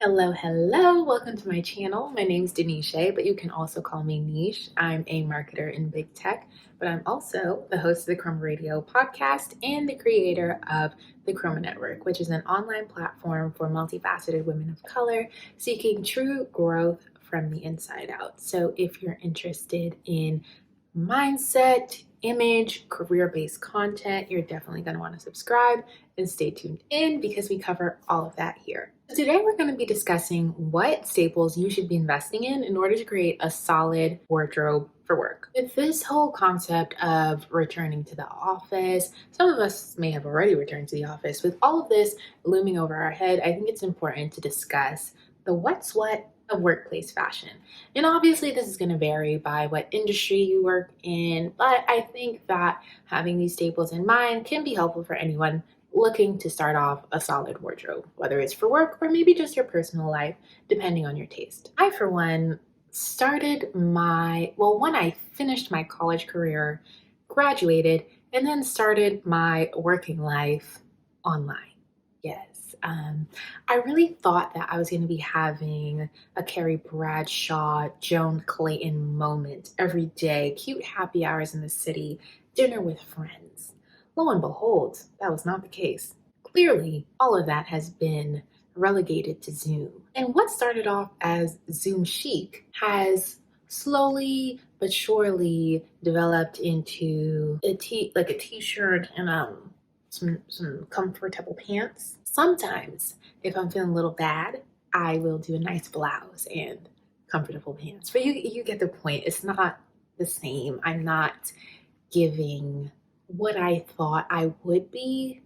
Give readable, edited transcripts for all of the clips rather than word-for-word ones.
Hello. Welcome to my channel. My name's Denisha, but you can also call me Niche. I'm a marketer in big tech, but I'm also the host of the Chroma Radio podcast and the creator of the Chroma Network, which is an online platform for multifaceted women of color seeking true growth from the inside out. So if you're interested in mindset, image, career-based content, you're definitely going to want to subscribe and stay tuned in because we cover all of that here. Today, we're going to be discussing what staples you should be investing in order to create a solid wardrobe for work. With this whole concept of returning to the office, some of us may have already returned to the office. With all of this looming over our head, I think it's important to discuss the what's what of workplace fashion. And obviously, this is going to vary by what industry you work in, but I think that having these staples in mind can be helpful for anyone looking to start off a solid wardrobe, whether it's for work or maybe just your personal life, depending on your taste. I, for one, when I finished my college career, graduated, and then started my working life online. Yes. I really thought that I was going to be having a Carrie Bradshaw, Joan Clayton moment every day, cute happy hours in the city, dinner with friends. Lo and behold, that was not the case. Clearly, all of that has been relegated to Zoom. And what started off as Zoom chic has slowly but surely developed into a t-shirt and some comfortable pants. Sometimes, if I'm feeling a little bad, I will do a nice blouse and comfortable pants. But you get the point. It's not the same. I'm not giving what I thought I would be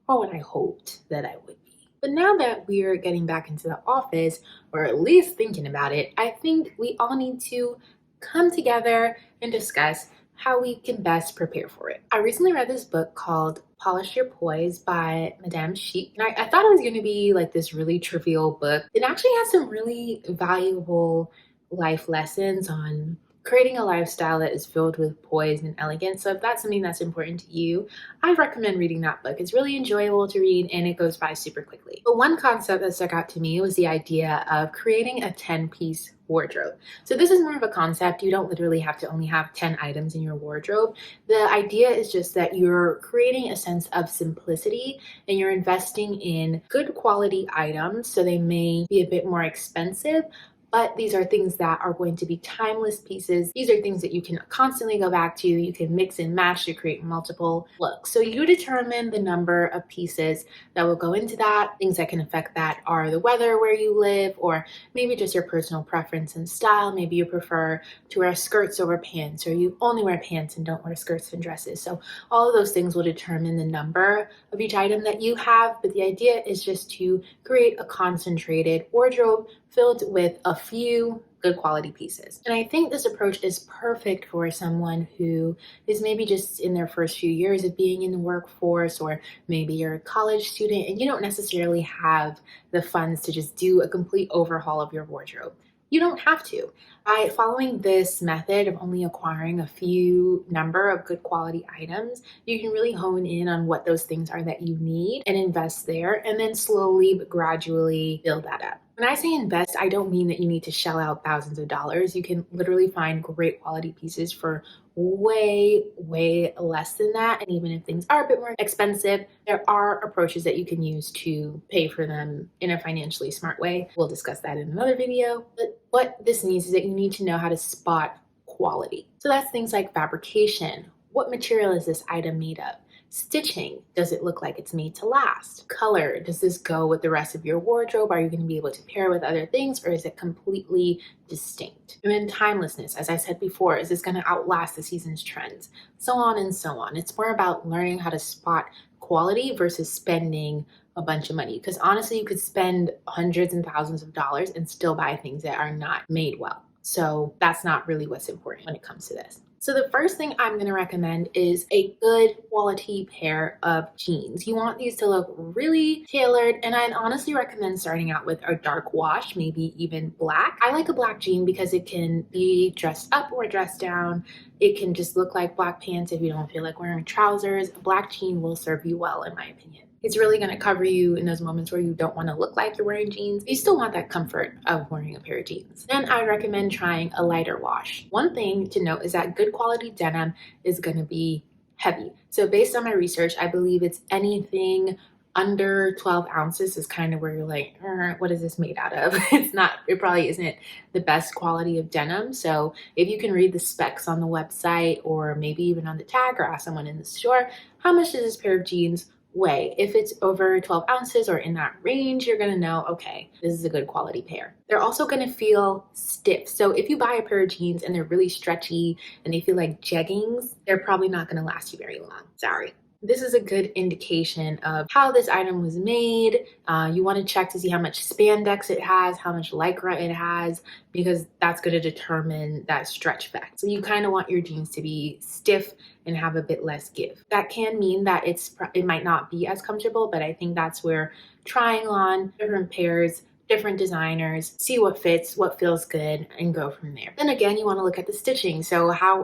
or what I hoped that I would be. But now that we're getting back into the office, or at least thinking about it, I think we all need to come together and discuss how we can best prepare for it. I recently read this book called Polish Your Poise by Madame Chic. And I thought it was going to be like this really trivial book. It actually has some really valuable life lessons on creating a lifestyle that is filled with poise and elegance. So if that's something that's important to you, I recommend reading that book. It's really enjoyable to read and it goes by super quickly. But one concept that stuck out to me was the idea of creating a 10-piece wardrobe. So this is more of a concept. You don't literally have to only have 10 items in your wardrobe. The idea is just that you're creating a sense of simplicity and you're investing in good quality items. So they may be a bit more expensive, but these are things that are going to be timeless pieces. These are things that you can constantly go back to. You can mix and match to create multiple looks. So you determine the number of pieces that will go into that. Things that can affect that are the weather where you live, or maybe just your personal preference and style. Maybe you prefer to wear skirts over pants, or you only wear pants and don't wear skirts and dresses. So all of those things will determine the number of each item that you have. But the idea is just to create a concentrated wardrobe filled with a few good quality pieces. And I think this approach is perfect for someone who is maybe just in their first few years of being in the workforce, or maybe you're a college student and you don't necessarily have the funds to just do a complete overhaul of your wardrobe. You don't have to. By following this method of only acquiring a few number of good quality items, you can really hone in on what those things are that you need and invest there, and then slowly but gradually build that up. When I say invest, I don't mean that you need to shell out thousands of dollars. You can literally find great quality pieces for way less than that. And even if things are a bit more expensive, there are approaches that you can use to pay for them in a financially smart way. We'll discuss that in another video. But what this means is that you need to know how to spot quality. So that's things like fabrication. What material is this item made of? Stitching, does it look like it's made to last? Color, does this go with the rest of your wardrobe? Are you going to be able to pair with other things, or is it completely distinct? And then timelessness, as I said before, is this going to outlast the season's trends? So on and so on. It's more about learning how to spot quality versus spending a bunch of money. Because honestly, you could spend hundreds and thousands of dollars and still buy things that are not made well. So that's not really what's important when it comes to this. So the first thing I'm going to recommend is a good quality pair of jeans. You want these to look really tailored, and I'd honestly recommend starting out with a dark wash, maybe even black. I like a black jean because it can be dressed up or dressed down. It can just look like black pants if you don't feel like wearing trousers. A black jean will serve you well, in my opinion. It's really going to cover you in those moments where you don't want to look like you're wearing jeans. You still want that comfort of wearing a pair of jeans. Then I recommend trying a lighter wash. One thing to note is that good quality denim is going to be heavy. So based on my research, I believe it's anything under 12 ounces is kind of where you're like, what is this made out of? It probably isn't the best quality of denim. So if you can read the specs on the website or maybe even on the tag or ask someone in the store, how much does this pair of jeans weigh? If it's over 12 ounces or in that range, you're gonna know, okay, this is a good quality pair. They're also gonna feel stiff. So if you buy a pair of jeans and they're really stretchy and they feel like jeggings, they're probably not gonna last you very long. Sorry. This is a good indication of how this item was made. You want to check to see how much spandex it has, how much lycra it has, because that's going to determine that stretch effect. So you kind of want your jeans to be stiff and have a bit less give. That can mean that it might not be as comfortable, but I think that's where trying on different pairs, different designers, see what fits, what feels good, and go from there. Then again, you want to look at the stitching. So how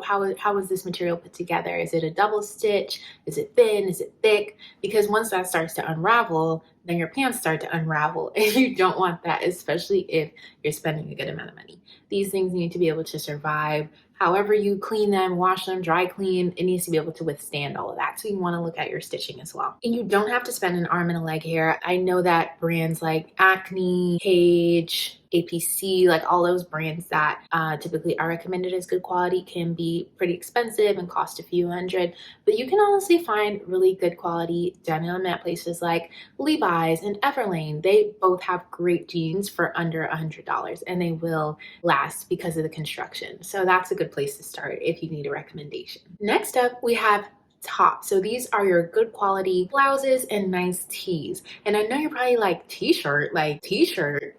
is this material put together? Is it a double stitch? Is it thin? Is it thick? Because once that starts to unravel, then your pants start to unravel, and you don't want that, especially if you're spending a good amount of money. These things need to be able to survive. However you clean them, wash them, dry clean, it needs to be able to withstand all of that. So you want to look at your stitching as well. And you don't have to spend an arm and a leg here. I know that brands like Acne, Page, APC, like all those brands that typically are recommended as good quality can be pretty expensive and cost a few hundred, but you can honestly find really good quality denim at places like Levi's and Everlane. They both have great jeans for under $100 and they will last because of the construction. So that's a good place to start if you need a recommendation. Next up, we have tops. So these are your good quality blouses and nice tees. And I know you're probably like, t-shirt,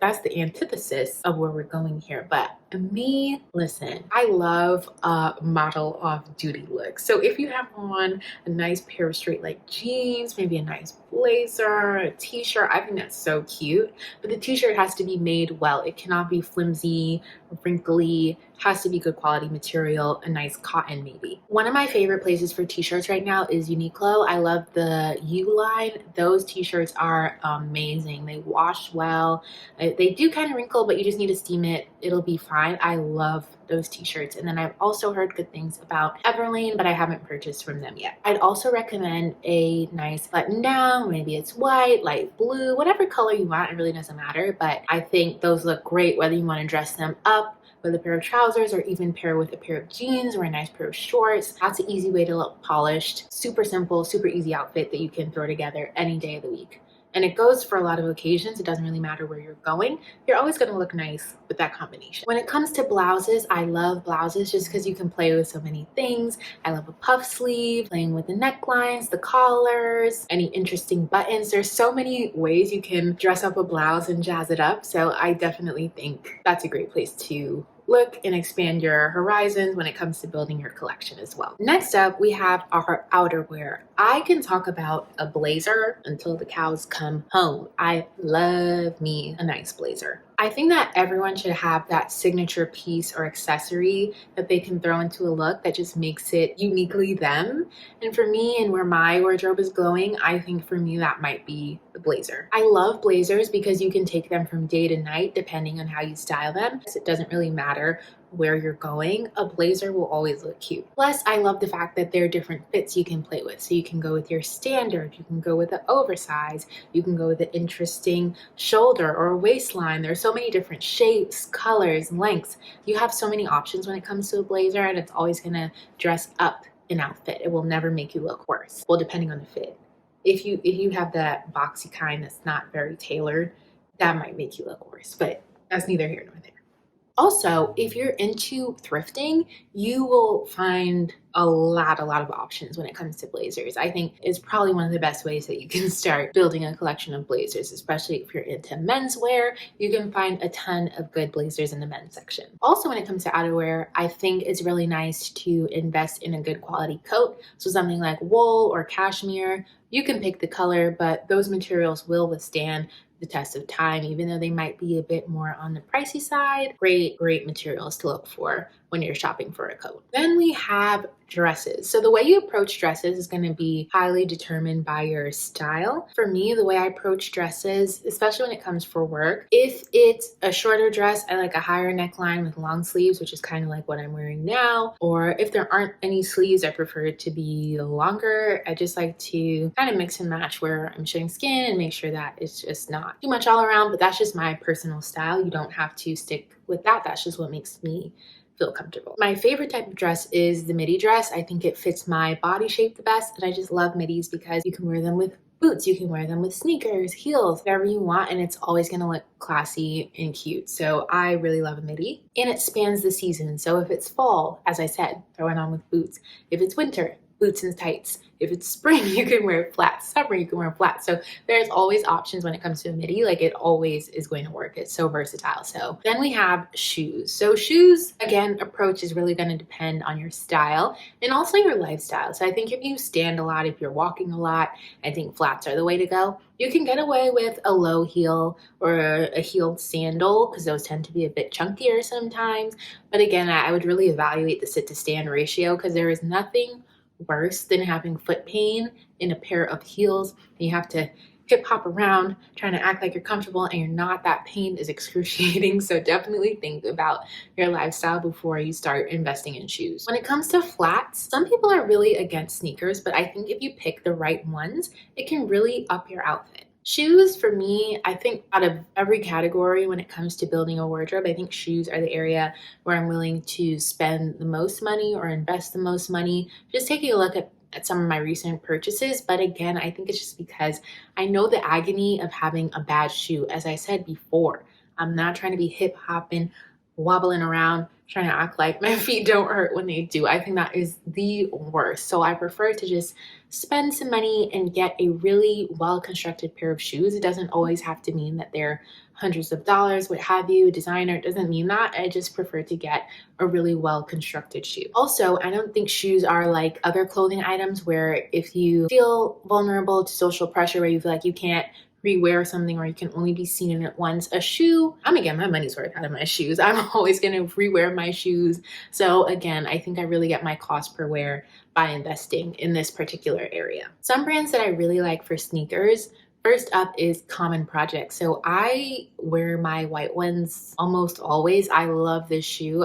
that's the antithesis of where we're going here. But me, listen, I love a model off duty look. So if you have on a nice pair of straight leg jeans, maybe a nice blazer, a t-shirt, I think that's so cute. But the t-shirt has to be made well. It cannot be flimsy, wrinkly, has to be good quality material, a nice cotton maybe. One of my favorite places for t-shirts right now is Uniqlo. I love the U line. Those t-shirts are amazing. They wash well. They do kind of wrinkle, but you just need to steam it. It'll be fine. I love those t-shirts. And then I've also heard good things about Everlane, but I haven't purchased from them yet. I'd also recommend a nice button down. Maybe it's white, light blue, whatever color you want. It really doesn't matter. But I think those look great whether you want to dress them up with a pair of trousers or even pair with a pair of jeans or a nice pair of shorts. That's an easy way to look polished. Super simple, super easy outfit that you can throw together any day of the week. And it goes for a lot of occasions. It doesn't really matter where you're going. You're always going to look nice with that combination. When it comes to blouses, I love blouses just because you can play with so many things. I love a puff sleeve, playing with the necklines, the collars, any interesting buttons. There's so many ways you can dress up a blouse and jazz it up. So I definitely think that's a great place to look and expand your horizons when it comes to building your collection as well. Next up, we have our outerwear. I can talk about a blazer until the cows come home. I love me a nice blazer. I think that everyone should have that signature piece or accessory that they can throw into a look that just makes it uniquely them. And for me, and where my wardrobe is going, I think for me that might be the blazer. I love blazers because you can take them from day to night depending on how you style them. It doesn't really matter where you're going, a blazer will always look cute. Plus, I love the fact that there are different fits you can play with. So you can go with your standard, you can go with the oversized, you can go with the interesting shoulder or waistline. There's so many different shapes, colors, lengths. You have so many options when it comes to a blazer, and it's always gonna dress up an outfit. It will never make you look worse. Well, depending on the fit. If you have that boxy kind that's not very tailored, that might make you look worse, but that's neither here nor there. Also, if you're into thrifting, you will find a lot of options when it comes to blazers. I think it's probably one of the best ways that you can start building a collection of blazers, especially if you're into menswear. You can find a ton of good blazers in the men's section. Also, when it comes to outerwear, I think it's really nice to invest in a good quality coat. So something like wool or cashmere, you can pick the color, but those materials will withstand the test of time, even though they might be a bit more on the pricey side. Great materials to look for when you're shopping for a coat. Then we have dresses. So the way you approach dresses is going to be highly determined by your style. For me, the way I approach dresses, especially when it comes for work, if it's a shorter dress, I like a higher neckline with long sleeves, which is kind of like what I'm wearing now. Or if there aren't any sleeves, I prefer it to be longer. I just like to kind of mix and match where I'm showing skin and make sure that it's just not too much all around, but that's just my personal style. You don't have to stick with that. That's just what makes me feel comfortable. My favorite type of dress is the midi dress. I think it fits my body shape the best, and I just love midis because you can wear them with boots, you can wear them with sneakers, heels, whatever you want, and it's always gonna look classy and cute. So I really love a midi, and it spans the season. So if it's fall, as I said, throw it on with boots. If it's winter, boots and tights. If it's spring, you can wear flats. Summer, you can wear flats. So there's always options when it comes to a midi. Like, it always is going to work. It's so versatile. So then we have shoes. So shoes, again, approach is really going to depend on your style and also your lifestyle. So I think if you stand a lot, if you're walking a lot, I think flats are the way to go. You can get away with a low heel or a heeled sandal because those tend to be a bit chunkier sometimes. But again, I would really evaluate the sit to stand ratio because there is nothing worse than having foot pain in a pair of heels and you have to hip hop around trying to act like you're comfortable and you're not. That pain is excruciating. So definitely think about your lifestyle before you start investing in shoes. When it comes to flats, some people are really against sneakers, but I think if you pick the right ones, it can really up your outfit. Shoes, for me, I think out of every category when it comes to building a wardrobe, I think shoes are the area where I'm willing to spend the most money or invest the most money. Just taking a look at some of my recent purchases. But again, I think it's just because I know the agony of having a bad shoe. As I said before, I'm not trying to be hip hopping, wobbling around, trying to act like my feet don't hurt when they do. I think that is the worst. So I prefer to just spend some money and get a really well-constructed pair of shoes. It doesn't always have to mean that they're hundreds of dollars, what have you, designer. It doesn't mean that. I just prefer to get a really well-constructed shoe. Also, I don't think shoes are like other clothing items where if you feel vulnerable to social pressure, where you feel like you can't rewear something or you can only be seen in it once. A shoe, I'm gonna get my money's worth out of my shoes. I'm always gonna rewear my shoes. So again, I think I really get my cost per wear by investing in this particular area. Some brands that I really like for sneakers, first up is Common Project. So I wear my white ones almost always. I love this shoe.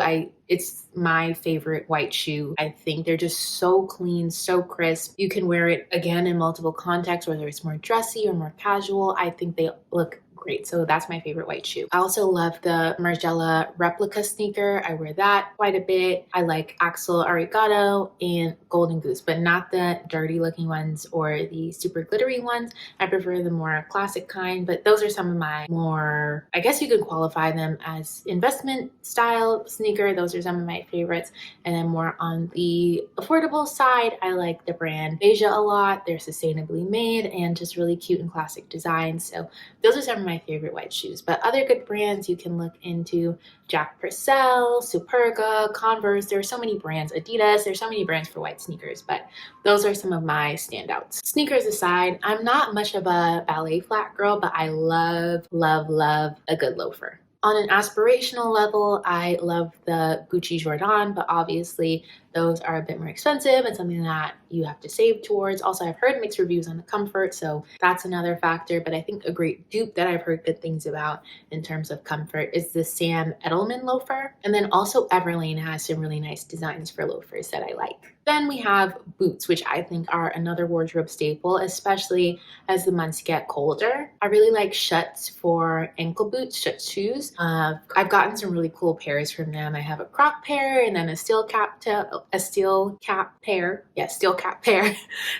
It's my favorite white shoe. I think they're just so clean, so crisp. You can wear it again in multiple contexts, whether it's more dressy or more casual. I think they look great. So that's my favorite white shoe. I also love the Margiela replica sneaker. I wear that quite a bit. I like Axel Arigato and Golden Goose, but not the dirty looking ones or the super glittery ones. I prefer the more classic kind, but those are some of my more, I guess you could qualify them as investment style sneaker. Those are some of my favorites. And then more on the affordable side, I like the brand Beja a lot. They're sustainably made and just really cute and classic designs. So those are some of my favorite white shoes. But other good brands you can look into: Jack Purcell, Superga, Converse. There are so many brands. Adidas. There's so many brands for white sneakers, but those are some of my standouts. Sneakers aside, I'm not much of a ballet flat girl, but I love a good loafer. On an aspirational level, I love the Gucci Jordan, but obviously those are a bit more expensive and something that you have to save towards. Also, I've heard mixed reviews on the comfort, so that's another factor. But I think a great dupe that I've heard good things about in terms of comfort is the Sam Edelman loafer. And then also Everlane has some really nice designs for loafers that I like. Then we have boots, which I think are another wardrobe staple, especially as the months get colder. I really like Schutz for ankle boots, Schutz shoes. I've gotten some really cool pairs from them. I have a croc pair and then a steel cap pair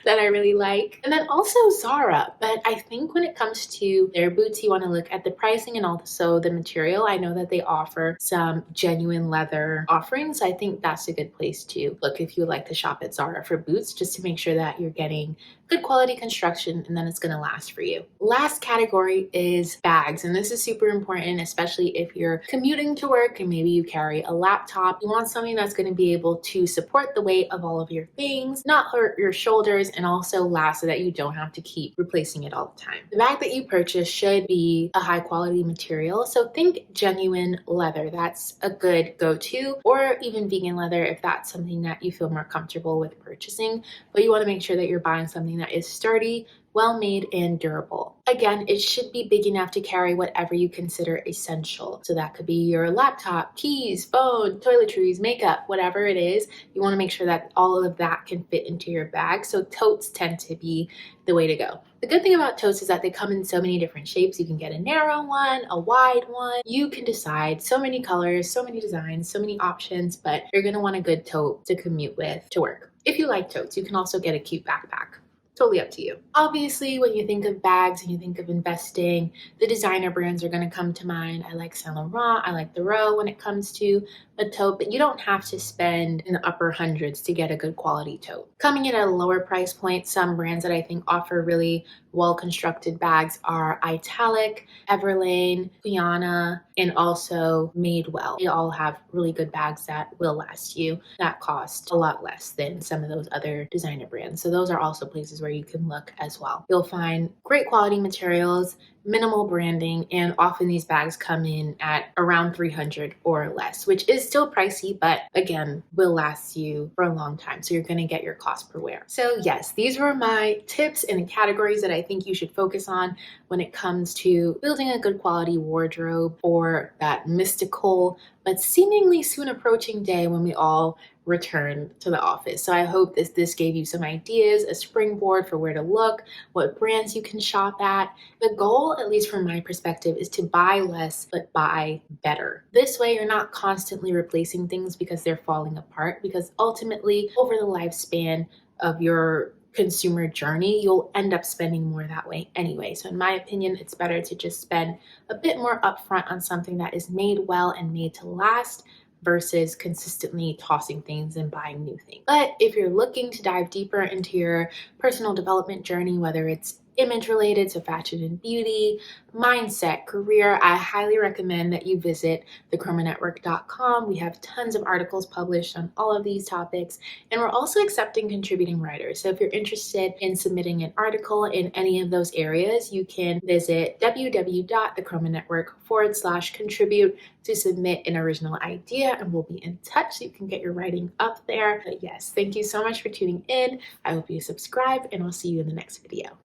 that I really like. And then also Zara. But I think when it comes to their boots, you want to look at the pricing and also the material. I know that they offer some genuine leather offerings. I think that's a good place to look if you would like to shop at Zara for boots, just to make sure that you're getting good quality construction, and then it's going to last for you. Last category is bags, and this is super important, especially if you're commuting to work and maybe you carry a laptop. You want something that's going to be able to support the weight of all of your things, not hurt your shoulders, and also last so that you don't have to keep replacing it all the time. The bag that you purchase should be a high quality material, so think genuine leather. That's a good go-to, or even vegan leather if that's something that you feel more comfortable with purchasing. But you want to make sure that you're buying something that is sturdy, well made, and durable. Again, it should be big enough to carry whatever you consider essential. So that could be your laptop, keys, phone, toiletries, makeup, whatever it is. You want to make sure that all of that can fit into your bag. So totes tend to be the way to go. The good thing about totes is that they come in so many different shapes. You can get a narrow one, a wide one. You can decide so many colors, so many designs, so many options, but you're going to want a good tote to commute with to work. If you like totes, you can also get a cute backpack. Totally up to you. Obviously, when you think of bags and you think of investing, the designer brands are going to come to mind. I like Saint Laurent, I like Theroux when it comes to a tote, but you don't have to spend in the upper hundreds to get a good quality tote. Coming in at a lower price point, some brands that I think offer really well-constructed bags are Italic, Everlane, Quiana, and also Madewell. They all have really good bags that will last you, that cost a lot less than some of those other designer brands. So those are also places where you can look as well. You'll find great quality materials, minimal branding, and often these bags come in at around $300 or less, which is still pricey, but again, will last you for a long time. So you're going to get your cost per wear. So yes, these were my tips and categories that I think you should focus on when it comes to building a good quality wardrobe for that mystical but seemingly soon approaching day when we all return to the office. So I hope this gave you some ideas, a springboard for where to look, what brands you can shop at. The goal, at least from my perspective, is to buy less but buy better. This way you're not constantly replacing things because they're falling apart, because ultimately over the lifespan of your consumer journey, you'll end up spending more that way anyway. So in my opinion, it's better to just spend a bit more upfront on something that is made well and made to last versus consistently tossing things and buying new things. But if you're looking to dive deeper into your personal development journey, whether it's image related, so fashion and beauty, mindset, career, I highly recommend that you visit thechromanetwork.com. We have tons of articles published on all of these topics, and we're also accepting contributing writers. So if you're interested in submitting an article in any of those areas, you can visit www.thechromanetwork.com/contribute to submit an original idea, and we'll be in touch so you can get your writing up there. But yes, thank you so much for tuning in. I hope you subscribe, and I'll see you in the next video.